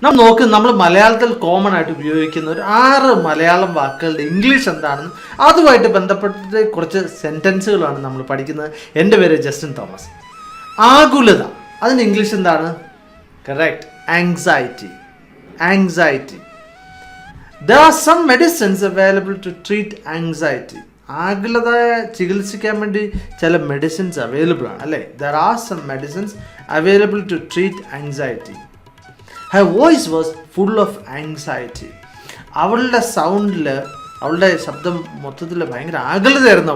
നമ്മൾ മലയാളത്തിൽ കോമൺ ആയിട്ട് ഉപയോഗിക്കുന്ന ഒരു 6 മലയാളം വാക്കുകളുടെ ഇംഗ്ലീഷ് എന്താണെന്നും അതുമായിട്ട് ബന്ധപ്പെട്ടിട്ട് കുറച്ച് സെൻറ്റൻസുകളാണ് നമ്മൾ പഠിക്കുന്നത്. എൻ്റെ പേര് ജസ്റ്റിൻ തോമസ്. ആകുലത, അതിന് ഇംഗ്ലീഷ് എന്താണ്? Correct, anxiety. Anxiety. There are some medicines available to treat anxiety. ആകുലത ചികിത്സിക്കാൻ വേണ്ടി ചില മെഡിസിൻസ് അവൈലബിൾ ആണ് അല്ലേ? There are some medicines available to treat anxiety. Her voice was full of anxiety. അവളുടെ സൗണ്ടിൽ, അവളുടെ ശബ്ദം മൊത്തത്തിൽ ഭയങ്കര ആകുലതയായിരുന്നു.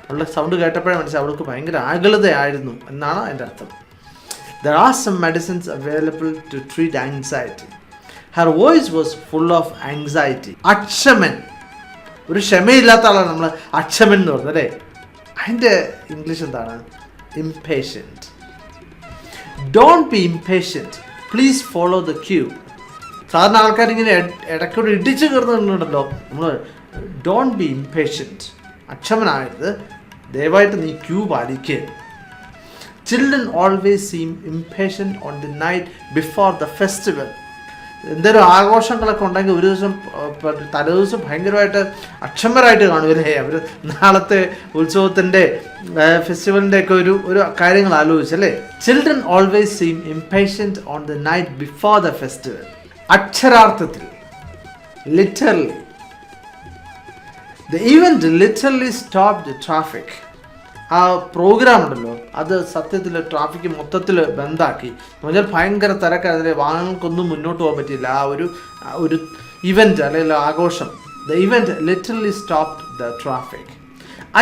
അവളുടെ സൗണ്ട് കേട്ടപ്പോഴേ മനസ്സിലായി അവൾക്ക് ഭയങ്കര ആകുലതയായിരുന്നു എന്നാണ് അതിൻ്റെ അർത്ഥം. There are some medicines available to treat anxiety. Her voice was full of anxiety. അക്ഷമൻ, ഒരു ക്ഷമയില്ലാത്ത ആളാണ് നമ്മൾ അക്ഷമൻ എന്ന് പറയുന്നത് അല്ലേ? അതിൻ്റെ ഇംഗ്ലീഷ് എന്താണ്? impatient. Don't be impatient. Please follow the queue. സാധാരണ ആൾക്കാരിങ്ങനെ ഇടയ്ക്കൂടെ ഇടിച്ചു കയറുന്നുണ്ടല്ലോ. നമ്മൾ ഡോണ്ട് ബി ഇംപേഷ്യൻറ്റ്, അക്ഷമനായത്, ദയവായിട്ട് നീ ക്യൂ പാലിക്കുക. Children always seem impatient on the night before the festival. എന്തെങ്കിലും ആഘോഷങ്ങളൊക്കെ ഉണ്ടെങ്കിൽ ഒരു ദിവസം തലേദിവസം ഭയങ്കരമായിട്ട് അക്ഷമരായിട്ട് കാണുമല്ലേ? അവർ നാളത്തെ ഉത്സവത്തിൻ്റെ ഫെസ്റ്റിവലിൻ്റെ ഒക്കെ ഒരു കാര്യങ്ങൾ ആലോചിച്ചല്ലേ? Children always seem impatient on the night before the festival. അക്ഷരാർത്ഥത്തിൽ, literally, the event literally stop the traffic. ആ പ്രോഗ്രാം ഉണ്ടല്ലോ, അത് സത്യത്തിൽ ട്രാഫിക് മൊത്തത്തിൽ ബന്ധാക്കി. എന്ന് പറഞ്ഞാൽ ഭയങ്കര തിരക്കായിരുന്നില്ലേ, വാഹനങ്ങൾക്കൊന്നും മുന്നോട്ട് പോകാൻ പറ്റിയില്ല. ആ ഒരു ഇവൻറ്റ് അല്ലെങ്കിൽ ആഘോഷം, the event literally stopped the traffic.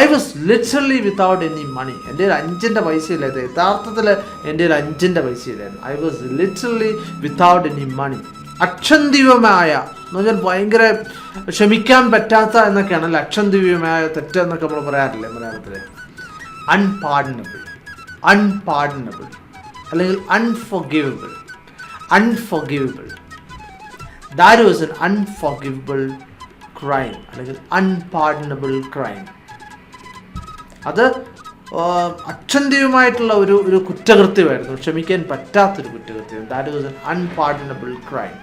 I was literally without any money. എൻ്റെ കയ്യിൽ 5 പൈസ ഇല്ലായിരുന്നു. യഥാർത്ഥത്തിൽ എൻ്റെ കയ്യിൽ 5 പൈസ ഇല്ലായിരുന്നു. I was literally without any money. അക്ഷന്തിവമായ എന്ന് പറഞ്ഞാൽ ഭയങ്കര ക്ഷമിക്കാൻ പറ്റാത്ത എന്നൊക്കെയാണല്ലോ അക്ഷന്തിവ്യമായ തെറ്റ് എന്നൊക്കെ നമ്മൾ പറയാറില്ലേ മലയാളത്തിൽ? Unpardonable. Unpardonable അല്ലെങ്കിൽ unforgivable. Unforgivable. That was an unforgivable crime അല്ലെങ്കിൽ unpardonable crime. അത് അക്ഷന്തിയുമായിട്ടുള്ള ഒരു കുറ്റകൃത്യമായിരുന്നു, ക്ഷമിക്കാൻ പറ്റാത്തൊരു കുറ്റകൃത്യം. That was an unpardonable crime.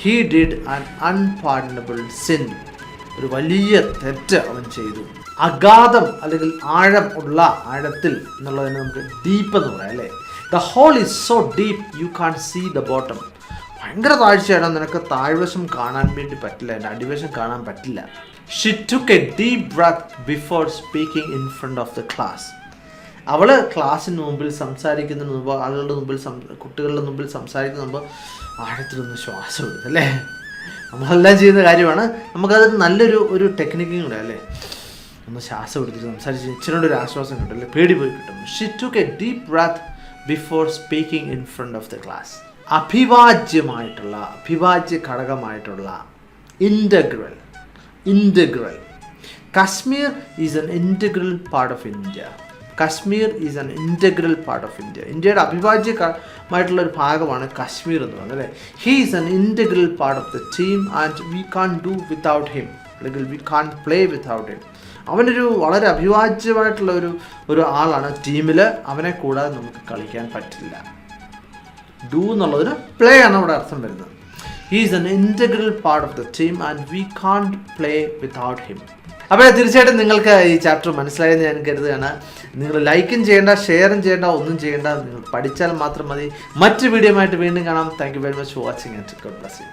He did an unpardonable sin. ഒരു വലിയ തെറ്റ് അവൻ ചെയ്തു. അഗാധം അല്ലെങ്കിൽ ആഴം ഉള്ള, ആഴത്തിൽ എന്നുള്ളതിന് നമുക്ക് ഡീപ്പ് എന്ന് പറയാം അല്ലേ? The hole is so deep you can see the bottom. ഭയങ്കര താഴ്ചയാണ്, നിനക്ക് താഴ്വശം കാണാൻ വേണ്ടി പറ്റില്ല, എൻ്റെ അടിവശം കാണാൻ പറ്റില്ല. She took a deep breath before speaking in front of the class. അവൾ ക്ലാസ്സിന് മുമ്പിൽ സംസാരിക്കുന്നതിന് മുമ്പ്, ആളുകളുടെ മുമ്പിൽ, കുട്ടികളുടെ മുമ്പിൽ സംസാരിക്കുന്ന മുമ്പ് ആഴത്തിലൊന്ന് ശ്വാസം എടുക്കും അല്ലേ? നമ്മളെല്ലാം ചെയ്യുന്ന കാര്യമാണ്. നമുക്കത് നല്ലൊരു ടെക്നിക്കും കൂടെ അല്ലേ? ഒന്ന് ശ്വാസം എടുത്തിട്ട് സംസാരിച്ച് ഇച്ചിരി ഒരു ആശ്വാസം കിട്ടും അല്ലേ? പേടി പോയി കിട്ടും. She took a deep breath before speaking in front of the class. അഭിവാജ്യമായിട്ടുള്ള, അഭിവാജ്യ ഘടകമായിട്ടുള്ള integral. Kashmir is an integral part of India. Kashmir is an integral part of India. ഇന്ത്യയുടെ അവിഭാജ്യമായിട്ടുള്ള ഒരു ഭാഗമാണ് കശ്മീർ എന്ന് പറയുന്നത് അല്ലേ? He is an integral part of the team and we can't do without him അല്ലെങ്കിൽ we can't play without him. അവനൊരു വളരെ അവിഭാജ്യമായിട്ടുള്ള ഒരു ആളാണ് ടീമിൽ. അവനെ കൂടാതെ നമുക്ക് കളിക്കാൻ പറ്റില്ല. ഡു എന്നുള്ളതിന് പ്ലേ ആണ് അവിടെ അർത്ഥം വരുന്നത്. He is an integral part of the team and we can't play without him. അപ്പോൾ തീർച്ചയായിട്ടും നിങ്ങൾക്ക് ഈ ചാപ്റ്റർ മനസ്സിലായെന്ന് ഞാൻ കരുതുകയാണ്. നിങ്ങൾ ലൈക്കും ചെയ്യേണ്ട, ഷെയറും ചെയ്യേണ്ട, ഒന്നും ചെയ്യേണ്ട. നിങ്ങൾ പഠിച്ചാൽ മാത്രം മതി. മറ്റു വീഡിയോ ആയിട്ട് വീണ്ടും കാണാം. Thank you very much for watching and God bless you.